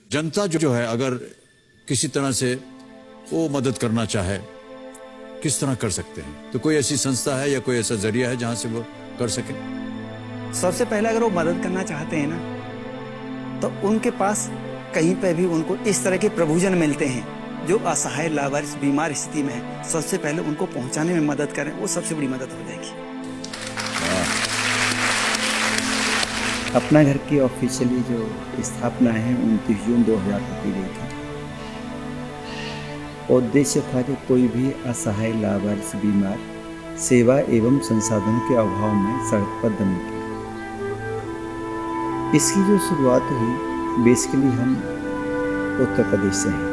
जनता जो है अगर किसी तरह से वो मदद करना चाहे, किस तरह कर सकते हैं? तो कोई ऐसी संस्था है या कोई ऐसा जरिया है जहां से वो कर सके? सबसे पहले अगर वो मदद करना चाहते हैं ना, तो उनके पास कहीं पे भी उनको इस तरह के प्रभुजन मिलते हैं जो असहाय, लावारिस, बीमार स्थिति में है। सबसे पहले उनको पहुंचाने में मदद करें, वो सबसे बड़ी मदद हो जाएगी। अपना घर की ऑफिशियली जो स्थापना है 29 जून 2000 को की गई थी। उद्देश्य था कि कोई भी असहाय, लावारिस, बीमार सेवा एवं संसाधनों के अभाव में सड़क पर दम की। इसकी जो शुरुआत हुई बेसिकली हम उत्तर प्रदेश से हैं।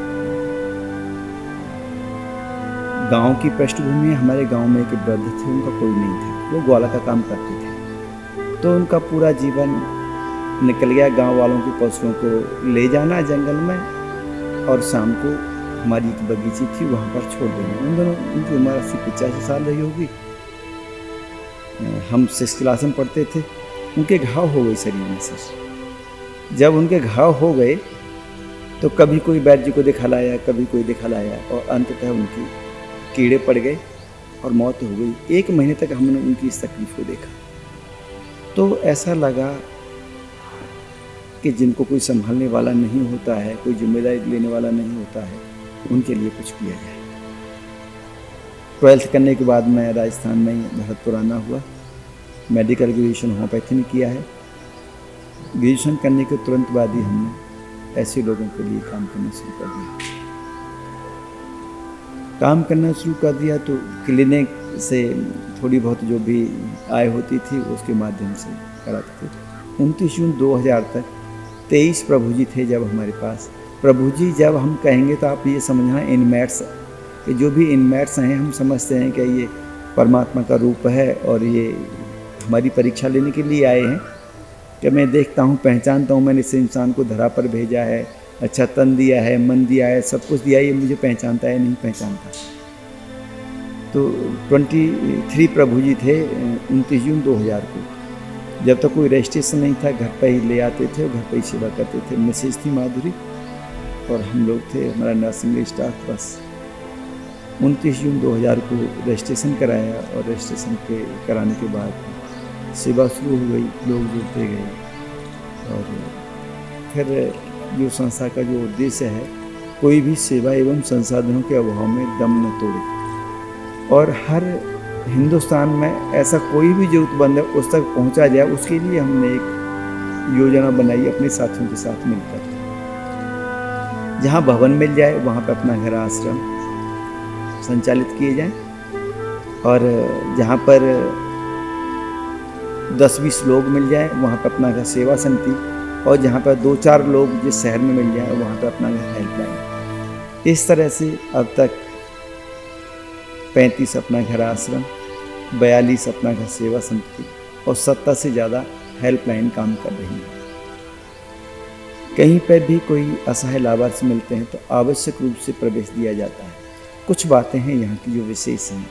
गांव की पृष्ठभूमि में हमारे गांव में एक वृद्ध थे, उनका कोई नहीं था, वो ग्वाला का काम करते थे। तो उनका पूरा जीवन निकल गया गांव वालों के पशुओं को ले जाना जंगल में और शाम को हमारी एक बगीची थी वहाँ पर छोड़ देना। उन दोनों, उनकी उम्र 80-85 साल रही होगी। हम 6th क्लास में पढ़ते थे। उनके घाव हो गए शरीर में से। जब उनके घाव हो गए तो कभी कोई वैद्य को दिखा लाया, कभी कोई दिखा लाया और अंततः उनकी कीड़े पड़ गए और मौत हो गई। 1 महीने तक हमने उनकी इस तकलीफ को देखा। तो ऐसा लगा कि जिनको कोई संभालने वाला नहीं होता है, कोई जिम्मेदारी लेने वाला नहीं होता है, उनके लिए कुछ किया जाए। 12th करने के बाद मैं राजस्थान में भरतपुर आना हुआ। मेडिकल ग्रेजुएशन होम्योपैथी में किया है। ग्रेजुएशन करने के तुरंत बाद ही हमने ऐसे लोगों के लिए काम करना शुरू कर दिया। काम करना शुरू कर दिया तो क्लिनिक से थोड़ी बहुत जो भी आय होती थी उसके माध्यम से कराते थे। 29 जून 2000 तक 23 प्रभु जी थे जब हमारे पास। प्रभु जी जब हम कहेंगे तो आप ये समझना इनमेट्स, कि जो भी इनमेट्स हैं हम समझते हैं कि ये परमात्मा का रूप है और ये हमारी परीक्षा लेने के लिए आए हैं। कि मैं देखता हूँ, पहचानता हूँ, मैंने इस इंसान को धरा पर भेजा है, अच्छा तन दिया है, मन दिया है, सब कुछ दिया है, ये मुझे पहचानता है नहीं पहचानता। तो 23 प्रभु जी थे 29 जून 2000 को। जब तक कोई रजिस्ट्रेशन नहीं था, घर पर ही ले आते थे और घर पर ही सेवा करते थे। मिसेज थी माधुरी और हम लोग थे, हमारा नर्सिंग स्टाफ। बस 29 जून 2000 को रजिस्ट्रेशन कराया और रजिस्ट्रेशन के कराने के बाद सेवा शुरू हो गई, लोग जुड़ते गए। और फिर जो संस्था का जो उद्देश्य है, कोई भी सेवा एवं संसाधनों के अभाव में दम न तोड़े और हर हिंदुस्तान में ऐसा कोई भी जरूरतमंद है उस तक पहुंचा जाए, उसके लिए हमने एक योजना बनाई अपने साथियों के साथ मिलकर। जहां भवन मिल जाए वहां पर अपना घर आश्रम संचालित किए जाएं और जहां पर 10-20 लोग मिल जाएं वहां पर अपना घर सेवा समिति, और जहां पर 2-4 लोग जिस शहर में मिल जाए वहां पर अपना घर हेल्पलाइन। इस तरह से अब तक 35 अपना घर आश्रम, 42 अपना घर सेवा समिति और 70 से ज़्यादा हेल्पलाइन काम कर रही है। कहीं पर भी कोई असहाय लाभार्थी मिलते हैं तो आवश्यक रूप से प्रवेश दिया जाता है। कुछ बातें हैं यहाँ की जो विशेष हैं।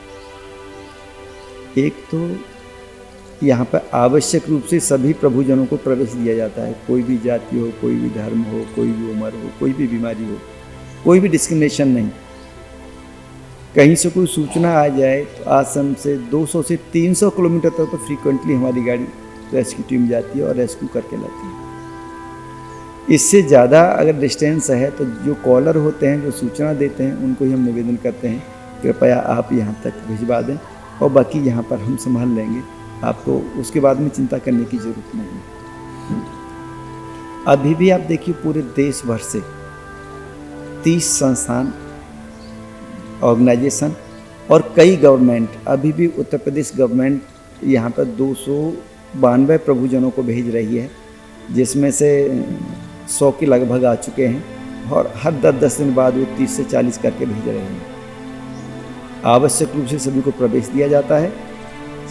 एक तो यहाँ पर आवश्यक रूप से सभी प्रभुजनों को प्रवेश दिया जाता है। कोई भी जाति हो, कोई भी धर्म हो, कोई भी उम्र हो, कोई भी बीमारी हो, कोई भी डिस्क्रिमिनेशन नहीं। कहीं से कोई सूचना आ जाए तो आश्रम से 200 से 300 किलोमीटर तक तो फ्रीक्वेंटली हमारी गाड़ी रेस्क्यू टीम जाती है और रेस्क्यू करके लाती है। इससे ज़्यादा अगर डिस्टेंस है तो जो कॉलर होते हैं, जो सूचना देते हैं, उनको ही हम निवेदन करते हैं कृपया आप यहाँ तक भिजवा दें और बाकी यहाँ पर हम संभाल लेंगे, आपको उसके बाद में चिंता करने की ज़रूरत नहीं है। अभी भी आप देखिए पूरे देश भर से 30 संस्थान, ऑर्गेनाइजेशन और कई गवर्नमेंट, अभी भी उत्तर प्रदेश गवर्नमेंट यहाँ पर 292 प्रभुजनों को भेज रही है, जिसमें से 100 के लगभग आ चुके हैं और हर 10-10 दिन बाद वो 30 से 40 करके भेज रहे हैं। आवश्यक रूप से सभी को प्रवेश दिया जाता है।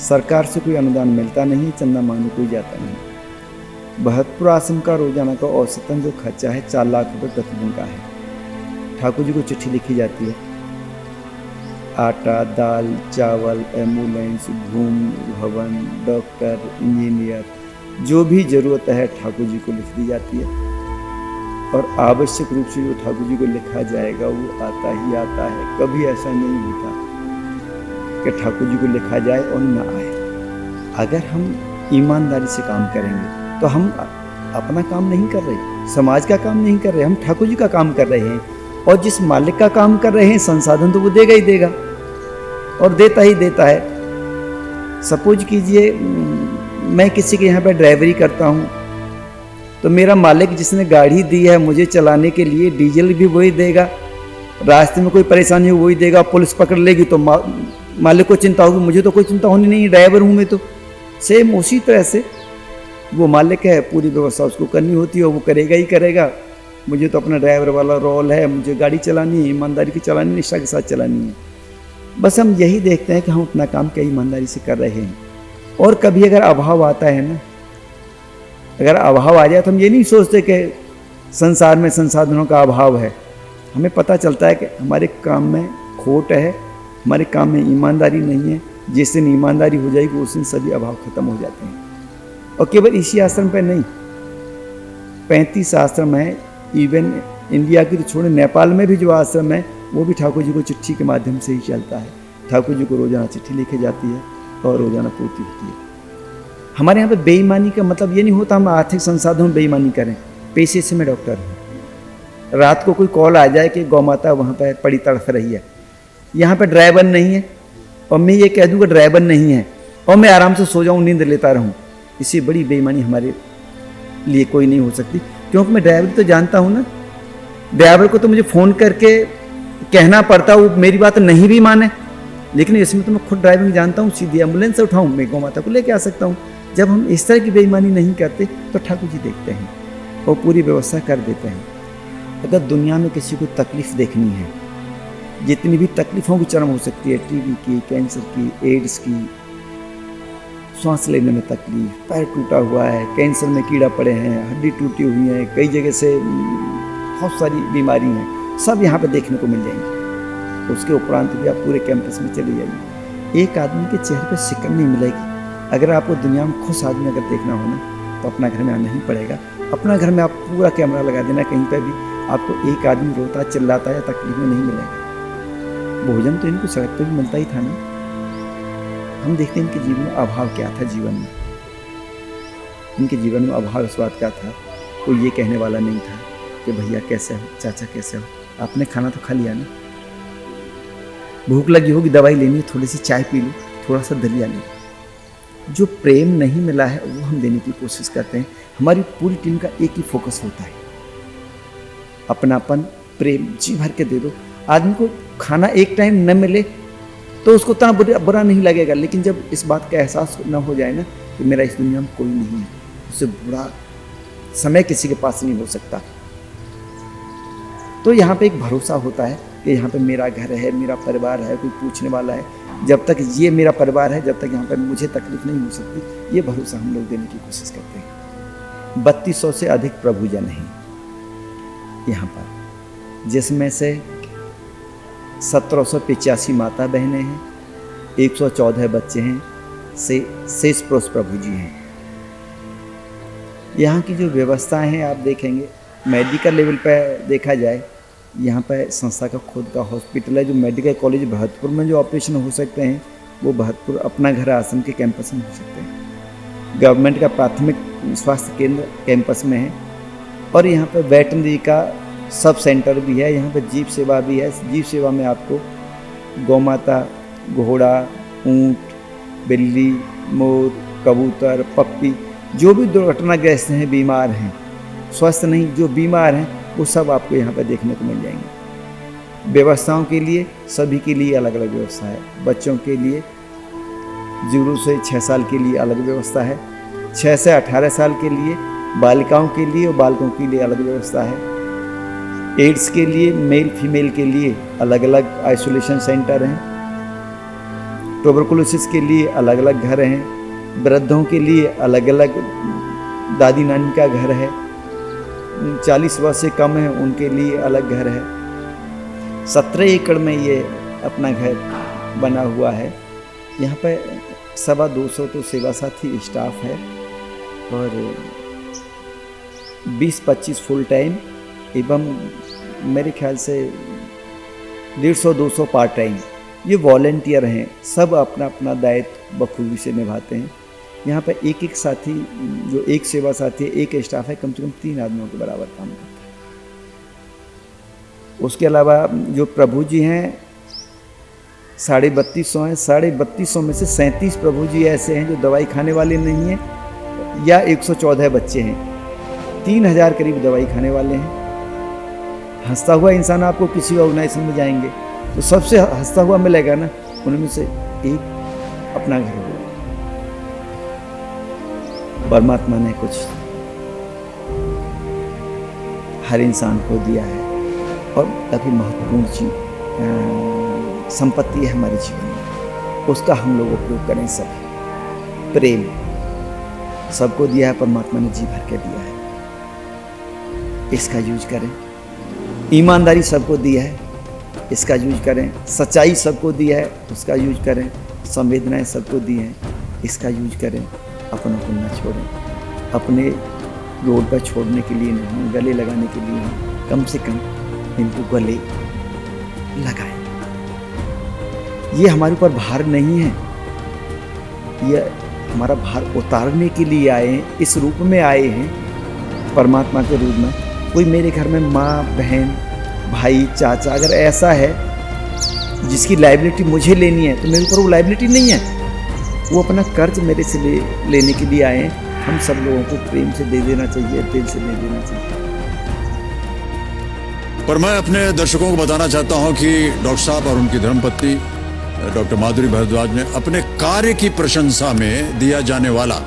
सरकार से कोई अनुदान मिलता नहीं, चंदा मांगने कोई जाता नहीं। भरतपुर आश्रम का रोजाना का औसतन जो खर्चा है 4 लाख रुपये प्रतिदिन का है। ठाकुर जी को चिट्ठी लिखी जाती है, आटा, दाल, चावल, एम्बुलेंस, भूमि, भवन, डॉक्टर, इंजीनियर, जो भी ज़रूरत है ठाकुर जी को लिख दी जाती है। और आवश्यक रूप से जो ठाकुर जी को लिखा जाएगा वो आता ही आता है। कभी ऐसा नहीं होता कि ठाकुर जी को लिखा जाए और ना आए। अगर हम ईमानदारी से काम करेंगे तो हम अपना काम नहीं कर रहे, समाज का काम नहीं कर रहे, हम ठाकुर जी का काम कर रहे हैं। और जिस मालिक का काम कर रहे हैं संसाधन तो वो देगा ही देगा और देता ही देता है। सपोज कीजिए मैं किसी के यहाँ पे ड्राइवरी करता हूँ तो मेरा मालिक जिसने गाड़ी दी है मुझे चलाने के लिए डीजल भी वही देगा, रास्ते में कोई परेशानी हो वही देगा। पुलिस पकड़ लेगी तो मालिक को चिंता होगी, मुझे तो कोई चिंता होनी नहीं, ड्राइवर हूँ मैं तो। सेम उसी तरह से वो मालिक है, पूरी व्यवस्था उसको करनी होती है और वो करेगा ही करेगा। मुझे तो अपना ड्राइवर वाला रोल है, मुझे गाड़ी चलानी है, ईमानदारी की चलानी, निष्ठा के साथ चलानी है। बस हम यही देखते हैं कि हम अपना काम क्या ईमानदारी से कर रहे हैं। और कभी अगर अभाव आता है ना, अगर अभाव आ जाए तो हम ये नहीं सोचते कि संसार में संसाधनों का अभाव है। हमें पता चलता है कि हमारे काम में खोट है, हमारे काम में ईमानदारी नहीं है। जिस दिन ईमानदारी हो जाएगी उस दिन सभी अभाव खत्म हो जाते हैं। और केवल इसी आश्रम पर नहीं, 35 आश्रम है। इवन इंडिया की तो छोड़े, नेपाल में भी जो आश्रम है वो भी ठाकुर जी को चिट्ठी के माध्यम से ही चलता है। ठाकुर जी को रोजाना चिट्ठी लिखी जाती है और रोजाना पूर्ति होती है। हमारे यहाँ पे बेईमानी का मतलब ये नहीं होता हम आर्थिक संसाधनों में बेईमानी करें। पेशे से मैं डॉक्टर हूँ, रात को कोई कॉल आ जाए कि गौ माता वहाँ पर पड़ी तड़फ रही है, यहाँ पे ड्राइवर नहीं है और मैं ये कह दूँ कि ड्राइवर नहीं है और मैं आराम से सो जाऊँ, नींद लेता रहूँ, इससे बड़ी बेईमानी हमारे लिए कोई नहीं हो सकती। क्योंकि मैं ड्राइवर तो जानता हूँ ना, ड्राइवर को तो मुझे फ़ोन करके कहना पड़ता, वो मेरी बात नहीं भी माने, लेकिन इसमें तो मैं खुद ड्राइविंग जानता हूँ, सीधी एम्बुलेंस से उठाऊँ, मैं गौ माता को लेके आ सकता हूँ। जब हम इस तरह की बेईमानी नहीं करते तो ठाकुर जी देखते हैं और पूरी व्यवस्था कर देते हैं। अगर दुनिया में किसी को तकलीफ़ देखनी है, जितनी भी तकलीफ़ों की चरम हो सकती है, टीबी की, कैंसर की, एड्स की, सांस लेने में तकलीफ, पैर टूटा हुआ है, कैंसर में कीड़ा पड़े हैं, हड्डी टूटी हुई है, कई जगह से बहुत सारी बीमारी हैं, सब यहाँ पे देखने को मिल जाएंगी। उसके उपरांत भी आप पूरे कैंपस में चले जाइए, एक आदमी के चेहरे पर सिकन नहीं मिलेगी। अगर आपको दुनिया में खुश आदमी अगर देखना हो ना तो अपना घर में आना ही पड़ेगा। अपना घर में आप पूरा कैमरा लगा देना, कहीं पर भी आपको एक आदमी रोता चिल्लाता या तकलीफ में नहीं मिलेगा। भोजन तो इनको सड़क पर भी मिलता ही था ना। हम देखते हैं इनके जीवन में अभाव क्या था। जीवन में इनके जीवन में अभाव इस बात का था, कोई ये कहने वाला नहीं था कि भैया कैसे हो, चाचा कैसे हो, आपने खाना तो खा लिया ना, भूख लगी होगी दवाई लेनी है, थोड़ी सी चाय पी लो, थोड़ा सा दलिया ले लो। जो प्रेम नहीं मिला है वो हम देने की कोशिश करते हैं। हमारी पूरी टीम का एक ही फोकस होता है, अपनापन, प्रेम जी भर के दे दो। आदमी को खाना एक टाइम न मिले तो उसको उतना बुरा नहीं लगेगा, लेकिन जब इस बात का एहसास न हो जाए ना कि मेरा इस दुनिया में कोई नहीं है, उससे बुरा समय किसी के पास नहीं हो सकता। तो यहाँ पे एक भरोसा होता है कि यहाँ पे मेरा घर है, मेरा परिवार है, कोई पूछने वाला है। जब तक ये मेरा परिवार है, जब तक यहाँ पर मुझे तकलीफ नहीं हो सकती, ये भरोसा हम लोग देने की कोशिश करते हैं। 3200 से अधिक प्रभुजन हैं यहाँ पर, जिसमें से 1785 माता बहनें हैं, 114 बच्चे हैं, शेष पुरुष प्रभु जी हैं। यहाँ की जो व्यवस्थाएं हैं आप देखेंगे, मेडिकल लेवल पर देखा जाए, यहाँ पर संस्था का खुद का हॉस्पिटल है। जो मेडिकल कॉलेज भरतपुर में जो ऑपरेशन हो सकते हैं वो भरतपुर अपना घर आश्रम के कैंपस में हो सकते हैं। गवर्नमेंट का प्राथमिक स्वास्थ्य केंद्र कैंपस में है और यहाँ पर वेटनरी का सब सेंटर भी है। यहाँ पर जीव सेवा भी है। जीव सेवा में आपको गौ माता, घोड़ा, ऊँट, बिल्ली, मोर, कबूतर, पप्पी, जो भी दुर्घटनाग्रस्त हैं, बीमार हैं, स्वस्थ नहीं, जो बीमार हैं, वो सब आपको यहाँ पर देखने को मिल जाएंगे। व्यवस्थाओं के लिए सभी के लिए अलग अलग व्यवस्था है। बच्चों के लिए 0 से 6 साल के लिए अलग व्यवस्था है, 6 से 18 साल के लिए बालिकाओं के लिए और बालकों के लिए अलग व्यवस्था है। एड्स के लिए मेल फीमेल के लिए अलग अलग आइसोलेशन सेंटर हैं। ट्यूबरकुलोसिस के लिए अलग अलग घर हैं। वृद्धों के लिए अलग अलग दादी नानी का घर है। 40 वर्ष से कम है उनके लिए अलग घर है। 17 एकड़ में ये अपना घर बना हुआ है। यहाँ पे 250 तो सेवा साथी स्टाफ है और 20-25 फुल टाइम एवं मेरे ख्याल से 150-200 पार्ट टाइम, ये वॉलेंटियर हैं, सब अपना अपना दायित्व बखूबी से निभाते हैं। यहाँ पर एक एक साथी, जो एक सेवा साथी है, एक स्टाफ है, कम से कम 3 आदमियों के बराबर काम करता है। उसके अलावा जो प्रभु जी हैं 3250 हैं, 3250 में से 37 प्रभु जी ऐसे हैं जो दवाई खाने वाले नहीं हैं, या 114 बच्चे हैं, 3000 करीब दवाई खाने वाले हैं। हंसता हुआ इंसान आपको किसी ऑर्गेनाइजेशन में जाएंगे तो सबसे हंसता हुआ मिलेगा ना, उनमें से एक अपना घर होगा। परमात्मा ने कुछ हर इंसान को दिया है और काफ़ी महत्वपूर्ण चीज संपत्ति है हमारे जीवन में, उसका हम लोग उपयोग करें। सभी प्रेम सबको दिया है, परमात्मा ने जी भर के दिया है, इसका यूज करें। ईमानदारी सबको दिया है, इसका यूज करें। सच्चाई सबको दिया है, उसका यूज करें। संवेदनाएं सबको दी हैं, इसका यूज करें। अपनों को न छोड़ें, अपने रोड पर छोड़ने के लिए नहीं, गले लगाने के लिए नहीं, कम से कम इनको गले लगाएं। ये हमारे ऊपर भार नहीं है, ये हमारा भार उतारने के लिए आए हैं, इस रूप में आए हैं, परमात्मा के रूप में। कोई मेरे घर में माँ, बहन, भाई, चाचा अगर ऐसा है जिसकी लायबिलिटी मुझे लेनी है, तो मेरे ऊपर वो लायबिलिटी नहीं है, वो अपना कर्ज मेरे से लेने के लिए आए हैं। हम सब लोगों को प्रेम से दे देना चाहिए, दिल से दे देना चाहिए। पर मैं अपने दर्शकों को बताना चाहता हूं कि डॉक्टर साहब और उनकी धर्मपत्नी डॉक्टर माधुरी भारद्वाज ने अपने कार्य की प्रशंसा में दिया जाने वाला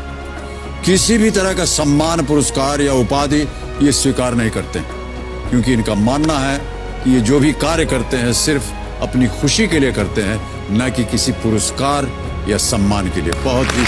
किसी भी तरह का सम्मान, पुरस्कार या उपाधि ये स्वीकार नहीं करते, क्योंकि इनका मानना है कि ये जो भी कार्य करते हैं सिर्फ अपनी खुशी के लिए करते हैं, न कि किसी पुरस्कार या सम्मान के लिए। बहुत ही